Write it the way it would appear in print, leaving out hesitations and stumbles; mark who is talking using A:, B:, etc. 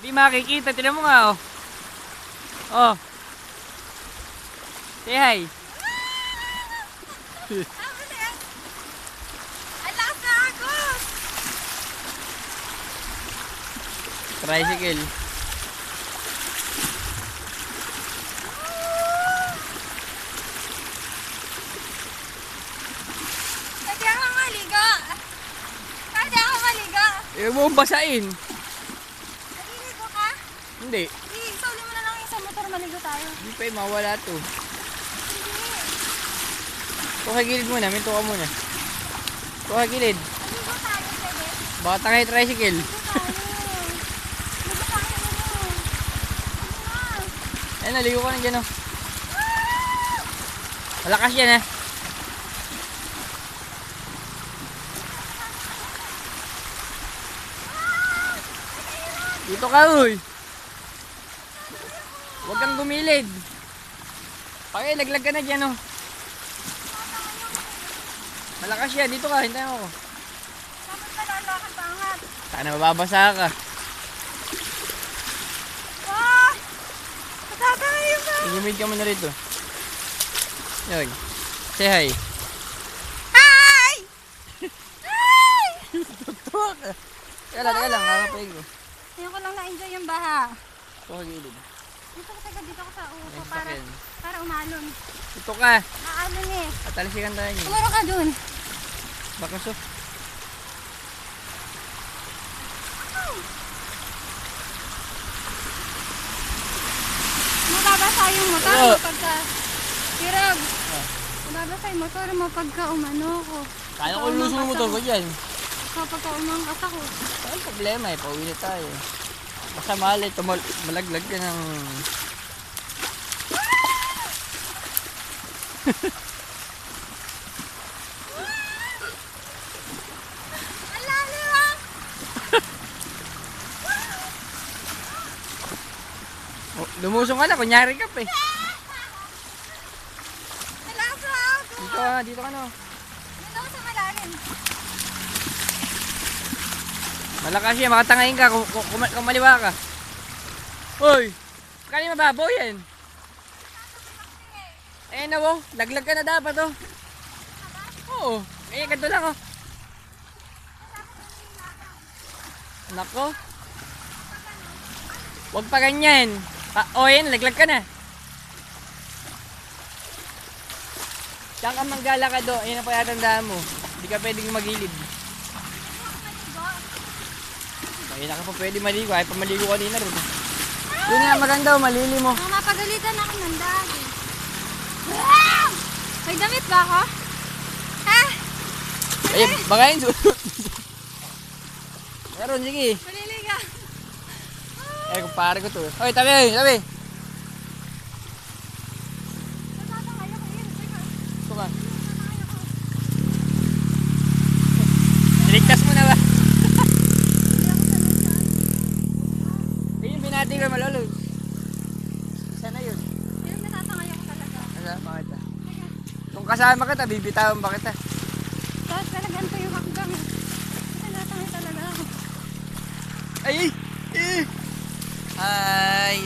A: Di makikita. Tinan mo nga, oh. Oh. Say hi.
B: Ang lakas na agos!
A: Tricycle.
B: Pwede ako maligo! Pwede ako maligo!
A: Eh, huwag mong basain.
B: Naliligo ka?
A: Hindi.
B: Isuli mo na lang yung sa motor, maligo tayo.
A: Hindi pa eh, mawala to.
B: Hindi.
A: Tuka gilid muna, minto ka muna. Tuka gilid.
B: Maligo tayo, pwede?
A: Baka tangay tricycle.
B: Maligo tayo. Maligo tayo, ano?
A: Eh, naligo ka na dyan, oh. Malakas yan, eh. Dito ka, uy. Huwag kang gumilid. Pakay, laglag ka na dyan, oh. Malakas yan. Dito ka, hintayin mo ko.
B: Dapat nalalakad pangat.
A: Sana mababasa ka.
B: Ah! Matatangay ka!
A: Igumid ka muna rito. Yun. Say hi.
B: Hi! Hi!
A: Tuwa ka. Teka lang. Kakapay ko.
B: Ayoko lang na-enjoy yung baha.
A: Tuwa gilid.
B: Dito ka sa upo
A: Ayun,
B: para,
A: sakyan.
B: para umalon.
A: Dito ka.
B: Maalon eh.
A: Patalsikan tayo niyo.
B: Tumuro ka dun.
A: Bakas, oh.
B: Mababasa yung motor
A: Oo.
B: mo pagka... Hirag.
A: Ah.
B: Mababasa yung motor mo pagka umano ko.
A: Kaya ko lusong yung motor ko dyan.
B: Kapag umangkas ako.
A: Ang problema eh, pauwi na tayo. Basta mahal eh, malaglag ka ng...
B: Ang lalim ah!
A: Oh, lumusong ka na, kunyari ka pa eh.
B: Malakas na ako.
A: Dito ka no.
B: Dito ako sa malalim.
A: Malakas yan, makatangayin ka kung maliwa ka. Hoy! Kaya mababaw yan. Ayan na oh, laglag ka na dapat oh. Oo, ganyan ganito lang oh. Nako. Huwag pa ganyan. Oh yan, laglag ka na. Saan ka manggalakad oh, ayan ang payatandaan mo. Hindi ka pwedeng magilid. Ayun na ka pa pwede maligo, ay pa maligo kanina rin. Yun nga maganda oh, malili mo.
B: Ang mapagalitan ako ng dagi. May damit ba ako? Ha?
A: Ay, baka yun susunod. Meron, sige.
B: Maliliga.
A: Eh, kumpare ko to. Oy, tabi, tabi.
B: Natatangay ako yun. Teka.
A: Ito ka.
B: Natatangay ako.
A: Niligtas mo na ba?
B: Hindi ako sanay sa ano.
A: Ayun, binati ko malolo. Isa na yun.
B: Yun, natatangay ako talaga.
A: Asa, bakit ah?
B: Teka.
A: Kung kasama kita, bibitawan ba kita?
B: Tapos talagang ko yung hakbang. Kasi natangay talaga ako.
A: Ay! Eh! Ay!